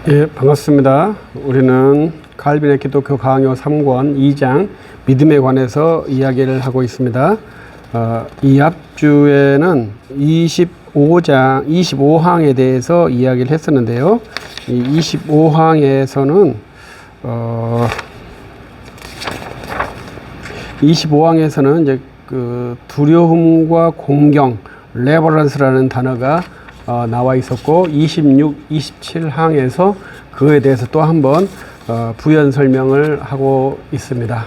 예, 반갑습니다. 우리는 칼빈의 기독교 강요 3권 2장 믿음에 관해서 이야기를 하고 있습니다. 이 앞주에는 25항에 대해서 이야기를 했었는데요. 이 25항에서는 25항에서는 이제 그 두려움과 공경, 레버런스라는 단어가 나와 있었고 26, 27항에서 그에 대해서 또 한번 부연 설명을 하고 있습니다.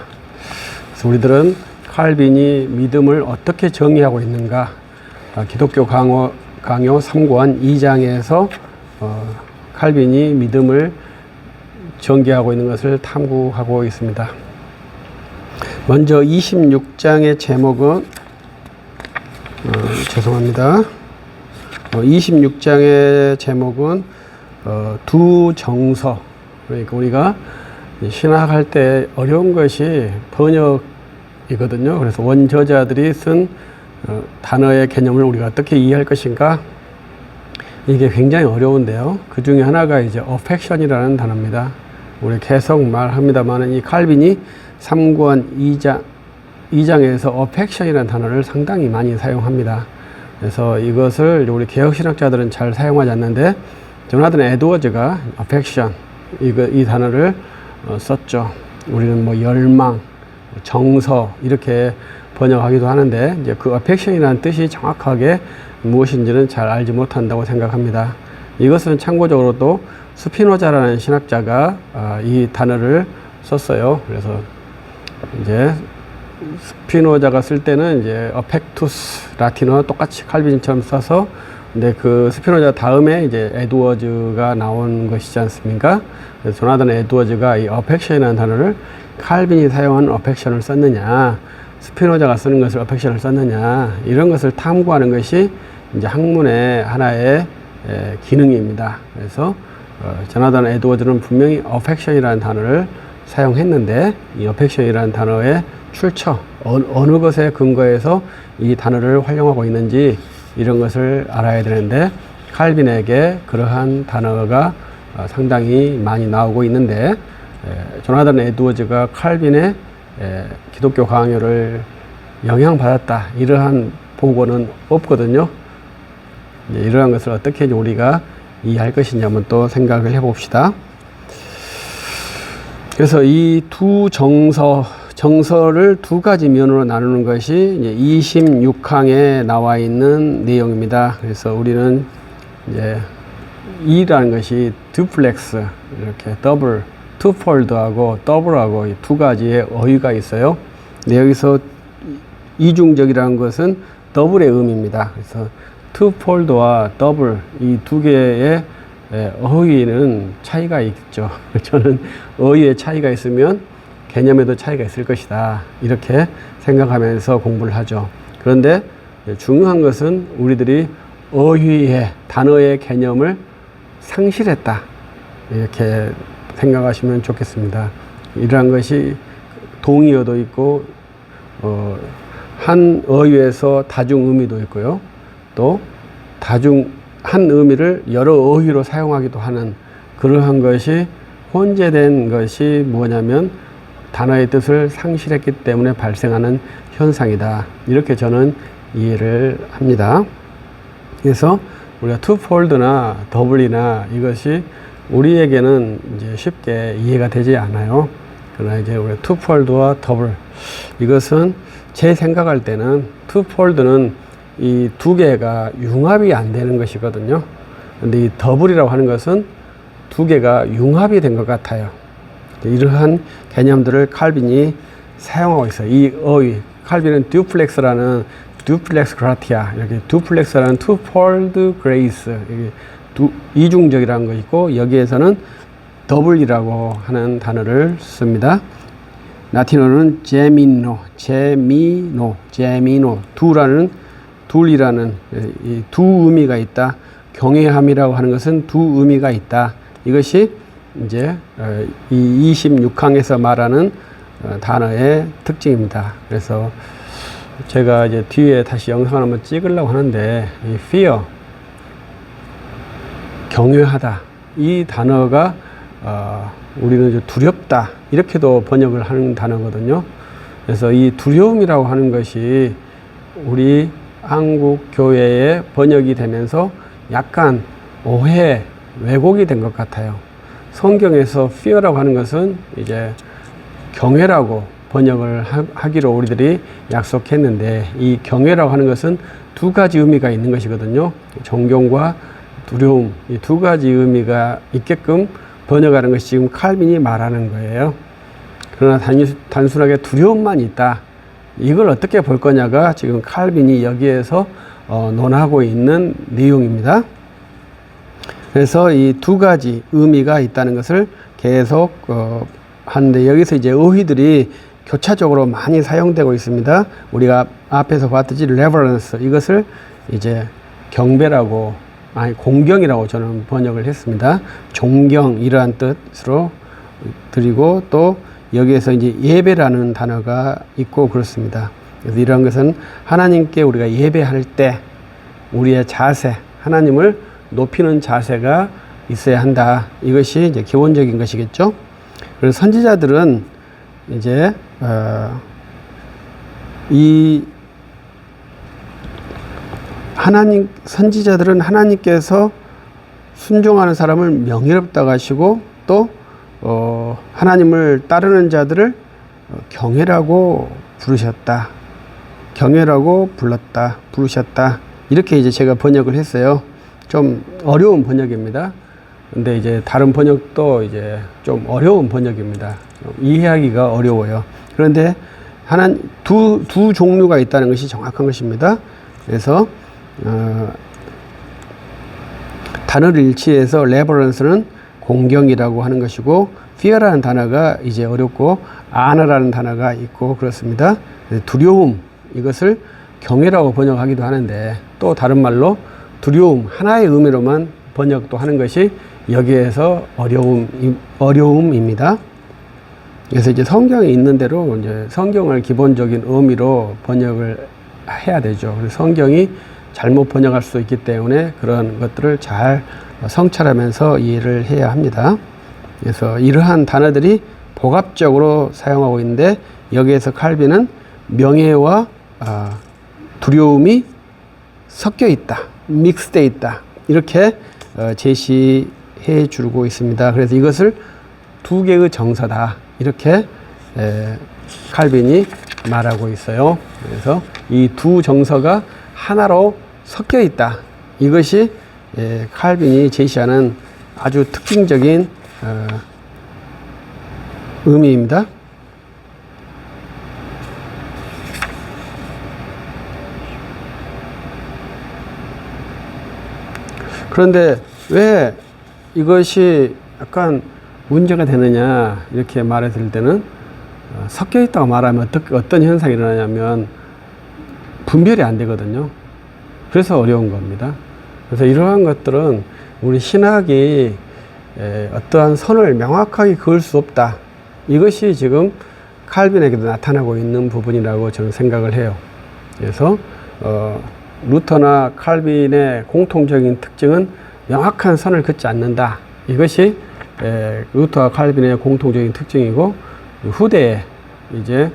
그래서 우리들은 칼빈이 믿음을 어떻게 정의하고 있는가, 기독교 강요 3권 2장에서 칼빈이 믿음을 전개하고 있는 것을 탐구하고 있습니다. 먼저 26장의 제목은 죄송합니다. 26장의 제목은 두 정서. 그러니까 우리가 신학할 때 어려운 것이 번역이거든요. 그래서 원저자들이 쓴 단어의 개념을 우리가 어떻게 이해할 것인가, 이게 굉장히 어려운데요. 그 중에 하나가 이제 affection이라는 단어입니다. 우리 계속 말합니다만 이 칼빈이 3권 2장에서 affection이라는 단어를 상당히 많이 사용합니다. 그래서 이것을 우리 개혁신학자들은 잘 사용하지 않는데 조나단 에드워즈가 affection 이 단어를 썼죠. 우리는 뭐 열망, 정서 이렇게 번역하기도 하는데 이제 그 affection이라는 뜻이 정확하게 무엇인지는 잘 알지 못한다고 생각합니다. 이것은 참고적으로 또 스피노자라는 신학자가 이 단어를 썼어요. 그래서 이제 스피노자가 쓸 때는 이제 affectus 라틴어 똑같이 칼빈처럼 써서, 근데 그 스피노자 다음에 이제 에드워즈가 나온 것이지 않습니까? 그래서 조나단 에드워즈가 이 affection이라는 단어를 칼빈이 사용한 affection을 썼느냐, 스피노자가 쓰는 것을 affection을 썼느냐, 이런 것을 탐구하는 것이 이제 학문의 하나의 기능입니다. 그래서 조나단 에드워즈는 분명히 affection이라는 단어를 사용했는데 이 affection이라는 단어의 출처, 어느 것에 근거해서 이 단어를 활용하고 있는지 이런 것을 알아야 되는데, 칼빈에게 그러한 단어가 상당히 많이 나오고 있는데, 조나단 에드워즈가 칼빈의 기독교 강요를 영향받았다, 이러한 보고는 없거든요. 이러한 것을 어떻게 우리가 이해할 것이냐 한번 또 생각을 해봅시다. 그래서 이 두 정서를 두 가지 면으로 나누는 것이 이제 26항에 나와 있는 내용입니다. 그래서 우리는 이제 이라는 것이 듀플렉스, 이렇게 더블, 투폴드하고 더블하고 이 두 가지의 어휘가 있어요. 근데 여기서 이중적이라는 것은 더블의 의미입니다. 그래서 투폴드와 더블, 이 두 개의 어휘는 차이가 있죠. 저는 어휘에 차이가 있으면 개념에도 차이가 있을 것이다, 이렇게 생각하면서 공부를 하죠. 그런데 중요한 것은 우리들이 어휘의 단어의 개념을 상실했다, 이렇게 생각하시면 좋겠습니다. 이러한 것이 동의어도 있고 한 어휘에서 다중 의미도 있고요, 또 한 의미를 여러 어휘로 사용하기도 하는 그러한 것이 혼재된 것이 뭐냐면 단어의 뜻을 상실했기 때문에 발생하는 현상이다, 이렇게 저는 이해를 합니다. 그래서 우리가 투폴드나 더블이나 이것이 우리에게는 이제 쉽게 이해가 되지 않아요. 그러나 이제 우리 투폴드와 더블, 이것은 제 생각할 때는 투폴드는 이 두 개가 융합이 안 되는 것이거든요. 근데 이 더블이라고 하는 것은 두 개가 융합이 된 것 같아요. 이러한 개념들을 칼빈이 사용하고 있어요. 이 어휘, 칼빈은 듀플렉스 그라티아, 이렇게 듀플렉스라는 투폴드 그레이스, 이중적이라는 것이 있고, 여기에서는 더블이라고 하는 단어를 씁니다. 라틴어는 제미노, 둘이라는 이 두 의미가 있다. 경외함이라고 하는 것은 두 의미가 있다. 이것이 이제 이 26항에서 말하는 단어의 특징입니다. 그래서 제가 이제 뒤에 다시 영상을 한번 찍으려고 하는데, 이 fear, 경외하다, 이 단어가 우리는 두렵다 이렇게도 번역을 하는 단어거든요. 그래서 이 두려움이라고 하는 것이 우리 한국 교회에 번역이 되면서 약간 오해, 왜곡이 된 것 같아요. 성경에서 fear라고 하는 것은 이제 경외라고 번역을 하기로 우리들이 약속했는데, 이 경외라고 하는 것은 두 가지 의미가 있는 것이거든요. 존경과 두려움, 이 두 가지 의미가 있게끔 번역하는 것이 지금 칼빈이 말하는 거예요. 그러나 단순하게 두려움만 있다, 이걸 어떻게 볼 거냐가 지금 칼빈이 여기에서 논하고 있는 내용입니다. 그래서 이 두 가지 의미가 있다는 것을 계속 하는데, 여기서 이제 어휘들이 교차적으로 많이 사용되고 있습니다. 우리가 앞에서 봤듯이 reverence, 이것을 이제 경배라고, 공경이라고 저는 번역을 했습니다. 존경, 이러한 뜻으로 드리고, 또 여기에서 이제 예배라는 단어가 있고 그렇습니다. 그래서 이러한 것은 하나님께 우리가 예배할 때 우리의 자세, 하나님을 높이는 자세가 있어야 한다. 이것이 이제 기본적인 것이겠죠. 그래서 선지자들은 이제 선지자들은 하나님께서 순종하는 사람을 명예롭다고 하시고, 또 하나님을 따르는 자들을 경외라고 부르셨다. 경외라고 부르셨다. 이렇게 이제 제가 번역을 했어요. 좀 어려운 번역입니다. 근데 이제 다른 번역도 이제 좀 어려운 번역입니다. 이해하기가 어려워요. 그런데 두 종류가 있다는 것이 정확한 것입니다. 그래서 단어를 일치해서 reverence는 공경이라고 하는 것이고, fear라는 단어가 이제 어렵고, honor라는 단어가 있고 그렇습니다. 두려움, 이것을 경외라고 번역하기도 하는데, 또 다른 말로 두려움 하나의 의미로만 번역도 하는 것이 여기에서 어려움입니다. 그래서 이제 성경에 있는 대로 이제 성경을 기본적인 의미로 번역을 해야 되죠. 그래서 성경이 잘못 번역할 수 있기 때문에 그런 것들을 잘 성찰하면서 이해를 해야 합니다. 그래서 이러한 단어들이 복합적으로 사용하고 있는데, 여기에서 칼빈은 명예와 두려움이 섞여 있다, 믹스되어 있다, 이렇게 제시해 주고 있습니다. 그래서 이것을 두 개의 정서다, 이렇게 칼빈이 말하고 있어요. 그래서 이 두 정서가 하나로 섞여 있다, 이것이 칼빈이 제시하는 아주 특징적인 의미입니다. 그런데 왜 이것이 약간 문제가 되느냐, 이렇게 말했을 때는 섞여 있다고 말하면 어떤 현상이 일어나냐면 분별이 안 되거든요. 그래서 어려운 겁니다. 그래서 이러한 것들은 우리 신학이 어떠한 선을 명확하게 그을 수 없다, 이것이 지금 칼빈에게도 나타나고 있는 부분이라고 저는 생각을 해요. 그래서 루터나 칼빈의 공통적인 특징은 명확한 선을 긋지 않는다, 이것이 루터와 칼빈의 공통적인 특징이고, 후대에 이제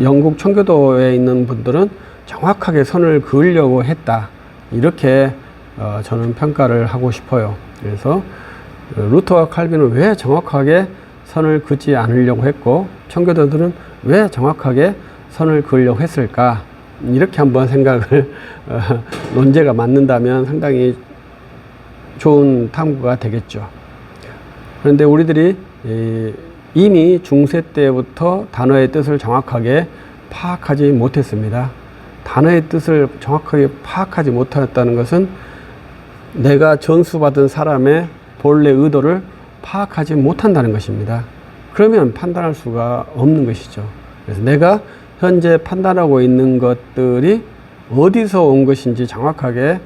영국 청교도에 있는 분들은 정확하게 선을 그으려고 했다, 이렇게 저는 평가를 하고 싶어요. 그래서 루터와 칼빈은 왜 정확하게 선을 긋지 않으려고 했고, 청교도들은 왜 정확하게 선을 그으려고 했을까, 이렇게 한번 생각을 논제가 맞는다면 상당히 좋은 탐구가 되겠죠. 그런데 우리들이 이미 중세 때부터 단어의 뜻을 정확하게 파악하지 못했습니다. 단어의 뜻을 정확하게 파악하지 못했다는 것은 내가 전수받은 사람의 본래 의도를 파악하지 못한다는 것입니다. 그러면 판단할 수가 없는 것이죠. 그래서 내가 현재 판단하고 있는 것들이 어디서 온 것인지 정확하게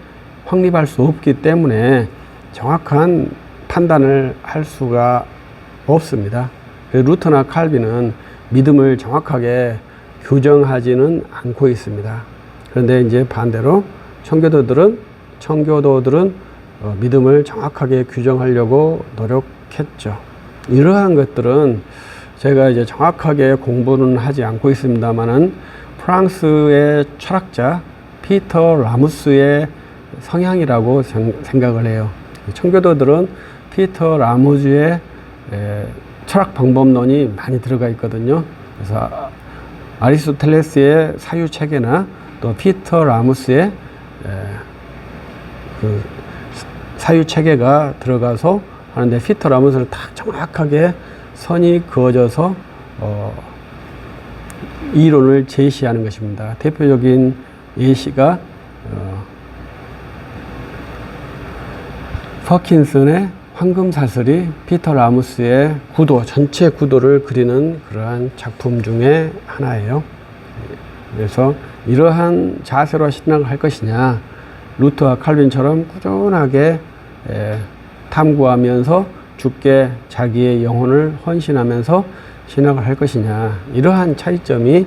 확립할 수 없기 때문에 정확한 판단을 할 수가 없습니다. 그래서 루터나 칼빈은 믿음을 정확하게 규정하지는 않고 있습니다. 그런데 이제 반대로 청교도들은 믿음을 정확하게 규정하려고 노력했죠. 이러한 것들은 제가 이제 정확하게 공부는 하지 않고 있습니다만은 프랑스의 철학자 피터 라무스의 성향이라고 생각을 해요. 청교도들은 피터 라무스의 철학 방법론이 많이 들어가 있거든요. 그래서 아리스토텔레스의 사유 체계나 또 피터 라무스의 그 사유 체계가 들어가서 하는데, 피터 라무스를 딱 정확하게 선이 그어져서 이론을 제시하는 것입니다. 대표적인 예시가 퍼킨슨의 황금사슬이 피터 라무스의 구도, 전체 구도를 그리는 그러한 작품 중에 하나예요. 그래서 이러한 자세로 신앙을 할 것이냐, 루터와 칼빈처럼 꾸준하게 탐구하면서 주께 자기의 영혼을 헌신하면서 신학을 할 것이냐, 이러한 차이점이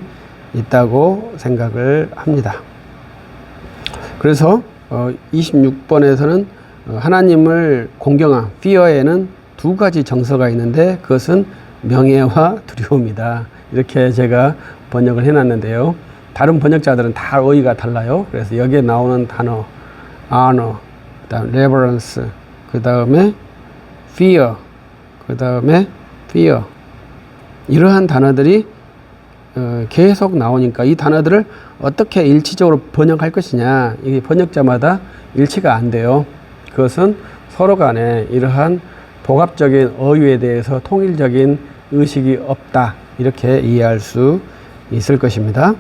있다고 생각을 합니다. 그래서 26번에서는 하나님을 공경함, fear에는 두 가지 정서가 있는데 그것은 명예와 두려움이다. 이렇게 제가 번역을 해놨는데요. 다른 번역자들은 다 어휘가 달라요. 그래서 여기에 나오는 단어, honor, 그다음 reverence, 그 다음에 fear, 그 다음에 fear, 이러한 단어들이 계속 나오니까 이 단어들을 어떻게 일치적으로 번역할 것이냐, 이게 번역자마다 일치가 안 돼요. 그것은 서로 간에 이러한 복합적인 어휘에 대해서 통일적인 의식이 없다, 이렇게 이해할 수 있을 것입니다.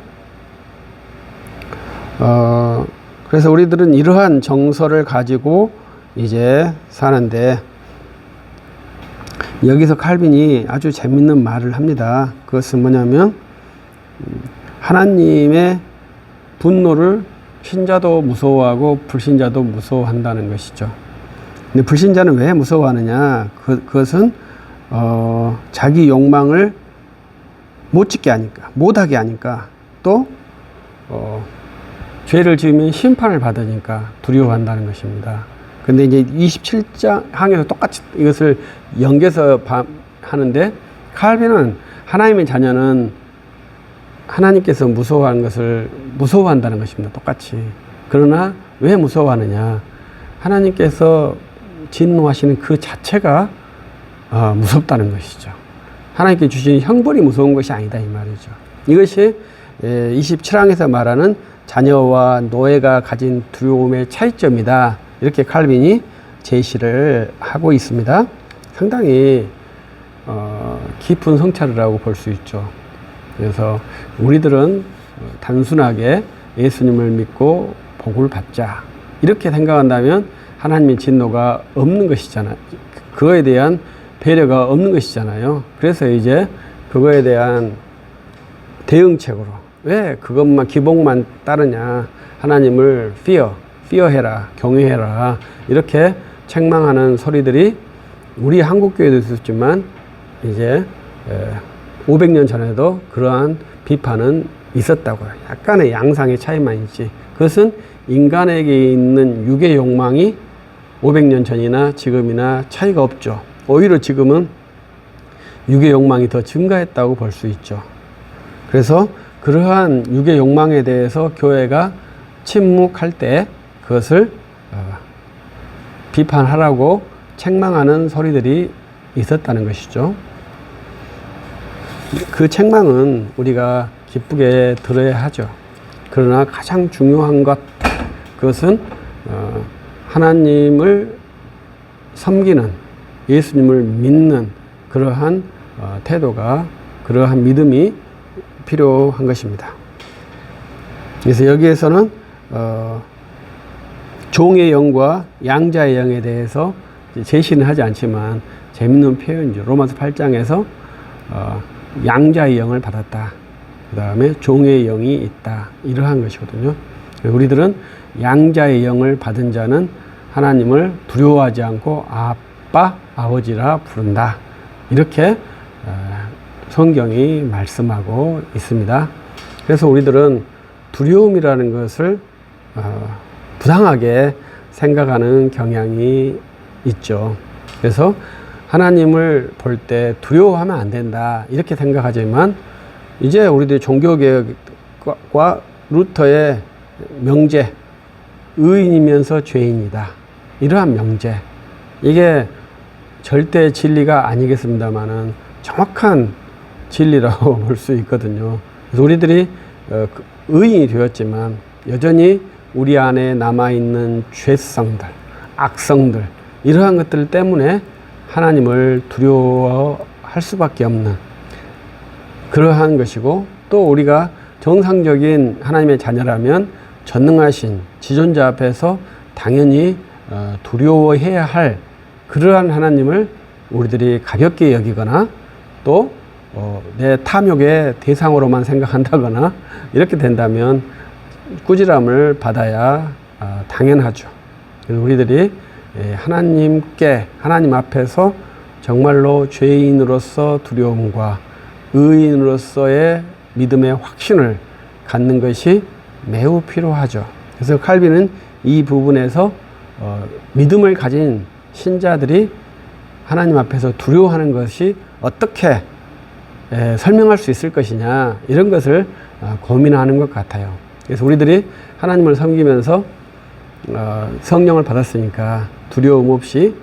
그래서 우리들은 이러한 정서를 가지고 이제 사는데, 여기서 칼빈이 아주 재밌는 말을 합니다. 그것은 뭐냐면 하나님의 분노를 신자도 무서워하고 불신자도 무서워한다는 것이죠. 근데 불신자는 왜 무서워하느냐? 그것은 자기 욕망을 못 짓게 하니까, 못하게 하니까, 또 죄를 지으면 심판을 받으니까 두려워한다는 것입니다. 근데 이제 27장 항에서 똑같이 이것을 연계해서 하는데, 칼빈은 하나님의 자녀는 하나님께서 무서워하는 것을 무서워한다는 것입니다. 똑같이. 그러나 왜 무서워하느냐? 하나님께서 진노하시는 그 자체가 무섭다는 것이죠. 하나님께 주신 형벌이 무서운 것이 아니다, 이 말이죠. 이것이 27항에서 말하는 자녀와 노예가 가진 두려움의 차이점이다, 이렇게 칼빈이 제시를 하고 있습니다. 상당히 깊은 성찰이라고 볼 수 있죠. 그래서 우리들은 단순하게 예수님을 믿고 복을 받자, 이렇게 생각한다면 하나님의 진노가 없는 것이잖아요. 그거에 대한 배려가 없는 것이잖아요. 그래서 이제 그거에 대한 대응책으로, 왜 그것만 기복만 따르냐, 하나님을 fear해라, 경외해라, 이렇게 책망하는 소리들이 우리 한국교회도 있었지만 이제 500년 전에도 그러한 비판은 있었다고요. 약간의 양상의 차이만 있지, 그것은 인간에게 있는 육의 욕망이 500년 전이나 지금이나 차이가 없죠. 오히려 지금은 육의 욕망이 더 증가했다고 볼 수 있죠. 그래서 그러한 육의 욕망에 대해서 교회가 침묵할 때 그것을 비판하라고 책망하는 소리들이 있었다는 것이죠. 그 책망은 우리가 기쁘게 들어야 하죠. 그러나 가장 중요한 것, 그것은 하나님을 섬기는, 예수님을 믿는 그러한 태도가, 그러한 믿음이 필요한 것입니다. 그래서 여기에서는 종의 영과 양자의 영에 대해서 제시는 하지 않지만 재밌는 표현이죠. 로마서 8장에서 양자의 영을 받았다, 그 다음에 종의 영이 있다, 이러한 것이거든요. 우리들은 양자의 영을 받은 자는 하나님을 두려워하지 않고 아빠, 아버지라 부른다, 이렇게 성경이 말씀하고 있습니다. 그래서 우리들은 두려움이라는 것을 부당하게 생각하는 경향이 있죠. 그래서 하나님을 볼 때 두려워하면 안 된다 이렇게 생각하지만 이제 우리들이 종교개혁과 루터의 명제, 의인이면서 죄인이다, 이러한 명제, 이게 절대 진리가 아니겠습니다만은 정확한 진리라고 볼 수 있거든요. 그래서 우리들이 의인이 되었지만 여전히 우리 안에 남아있는 죄성들, 악성들, 이러한 것들 때문에 하나님을 두려워할 수밖에 없는 그러한 것이고, 또 우리가 정상적인 하나님의 자녀라면 전능하신 지존자 앞에서 당연히 두려워해야 할 그러한 하나님을 우리들이 가볍게 여기거나 또 내 탐욕의 대상으로만 생각한다거나 이렇게 된다면 꾸지람을 받아야 당연하죠. 그래서 우리들이 하나님 앞에서 정말로 죄인으로서 두려움과 의인으로서의 믿음의 확신을 갖는 것이 매우 필요하죠. 그래서 칼빈은 이 부분에서 믿음을 가진 신자들이 하나님 앞에서 두려워하는 것이 어떻게 설명할 수 있을 것이냐, 이런 것을 고민하는 것 같아요. 그래서 우리들이 하나님을 섬기면서 성령을 받았으니까 두려움 없이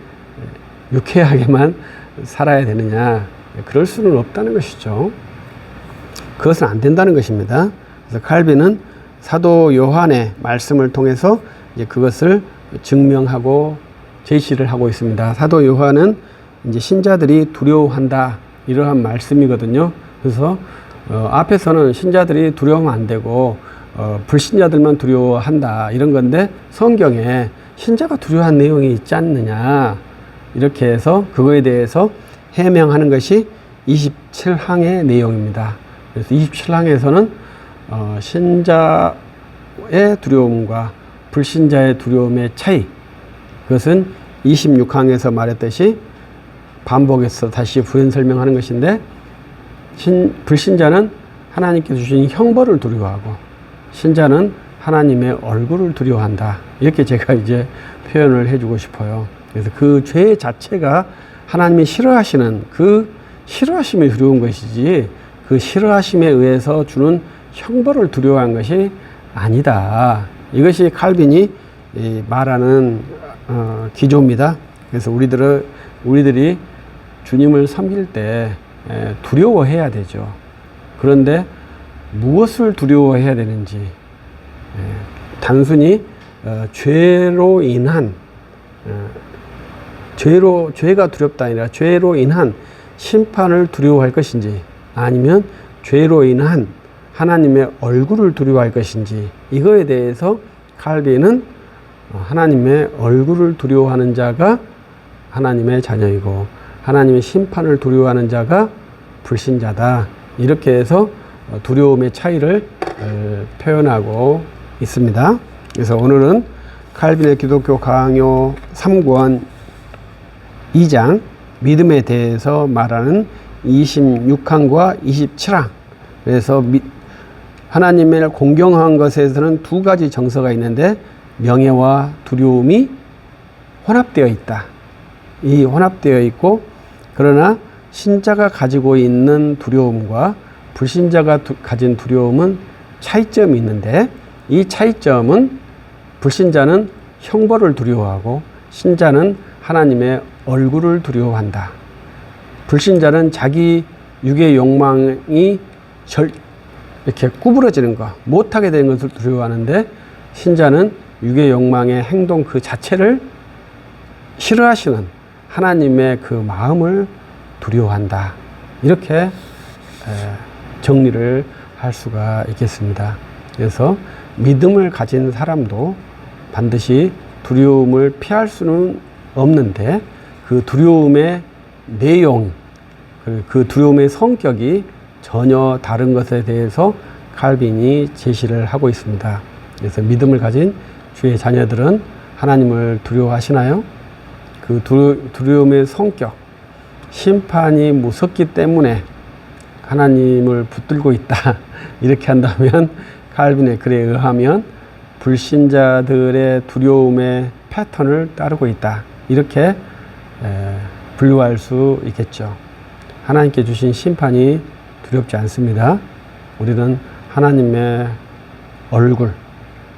유쾌하게만 살아야 되느냐, 그럴 수는 없다는 것이죠. 그것은 안 된다는 것입니다. 그래서 칼빈은 사도 요한의 말씀을 통해서 이제 그것을 증명하고 제시를 하고 있습니다. 사도 요한은 이제 신자들이 두려워한다, 이러한 말씀이거든요. 그래서 앞에서는 신자들이 두려워하면 안 되고 불신자들만 두려워한다, 이런 건데 성경에 신자가 두려워한 내용이 있지 않느냐, 이렇게 해서 그거에 대해서 해명하는 것이 27항의 내용입니다. 그래서 27항에서는 신자의 두려움과 불신자의 두려움의 차이, 그것은 26항에서 말했듯이 반복해서 다시 부연 설명하는 것인데, 불신자는 하나님께서 주신 형벌을 두려워하고 신자는 하나님의 얼굴을 두려워한다, 이렇게 제가 이제 표현을 해주고 싶어요. 그래서 그 죄 자체가 하나님이 싫어하시는 그 싫어하심이 두려운 것이지, 그 싫어하심에 의해서 주는 형벌을 두려워한 것이 아니다. 이것이 칼빈이 말하는 기조입니다. 그래서 우리들이 주님을 섬길 때 두려워해야 되죠. 그런데 무엇을 두려워해야 되는지, 단순히 죄로 인한 죄가 두렵다 아니라 죄로 인한 심판을 두려워할 것인지, 아니면 죄로 인한 하나님의 얼굴을 두려워할 것인지, 이거에 대해서 칼빈은 하나님의 얼굴을 두려워하는 자가 하나님의 자녀이고 하나님의 심판을 두려워하는 자가 불신자다, 이렇게 해서 두려움의 차이를 표현하고 있습니다. 그래서 오늘은 칼빈의 기독교 강요 3권 2장 믿음에 대해서 말하는 26항과 27항, 그래서 하나님을 공경한 것에서는 두 가지 정서가 있는데 명예와 두려움이 혼합되어 있다. 이 혼합되어 있고, 그러나 신자가 가지고 있는 두려움과 불신자가 가진 두려움은 차이점이 있는데, 이 차이점은 불신자는 형벌을 두려워하고 신자는 하나님의 얼굴을 두려워한다. 불신자는 자기 육의 욕망이 이렇게 구부러지는 것, 못하게 되는 것을 두려워하는데, 신자는 육의 욕망의 행동 그 자체를 싫어하시는 하나님의 그 마음을 두려워한다. 이렇게 정리를 할 수가 있겠습니다. 그래서 믿음을 가진 사람도 반드시 두려움을 피할 수는 없는데, 그 두려움의 내용, 그 두려움의 성격이 전혀 다른 것에 대해서 칼빈이 제시를 하고 있습니다. 그래서 믿음을 가진 주의 자녀들은 하나님을 두려워하시나요? 그 두려움의 성격, 심판이 무섭기 때문에 하나님을 붙들고 있다, 이렇게 한다면 칼빈의 글에 의하면 불신자들의 두려움의 패턴을 따르고 있다. 이렇게 분류할 수 있겠죠. 하나님께 주신 심판이 두렵지 않습니다. 우리는 하나님의 얼굴,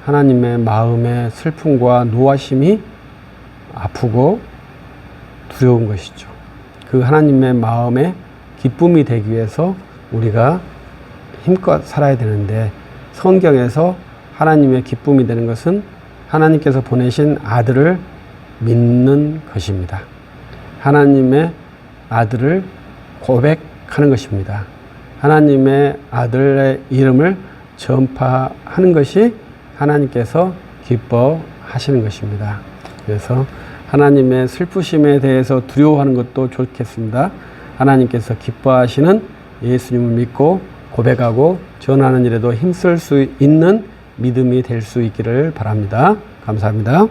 하나님의 마음의 슬픔과 노하심이 아프고 두려운 것이죠. 그 하나님의 마음에 기쁨이 되기 위해서 우리가 힘껏 살아야 되는데, 성경에서 하나님의 기쁨이 되는 것은 하나님께서 보내신 아들을 믿는 것입니다. 하나님의 아들을 고백하는 것입니다. 하나님의 아들의 이름을 전파하는 것이 하나님께서 기뻐하시는 것입니다. 그래서 하나님의 슬프심에 대해서 두려워하는 것도 좋겠습니다. 하나님께서 기뻐하시는 예수님을 믿고 고백하고 전하는 일에도 힘쓸 수 있는 믿음이 될 수 있기를 바랍니다. 감사합니다.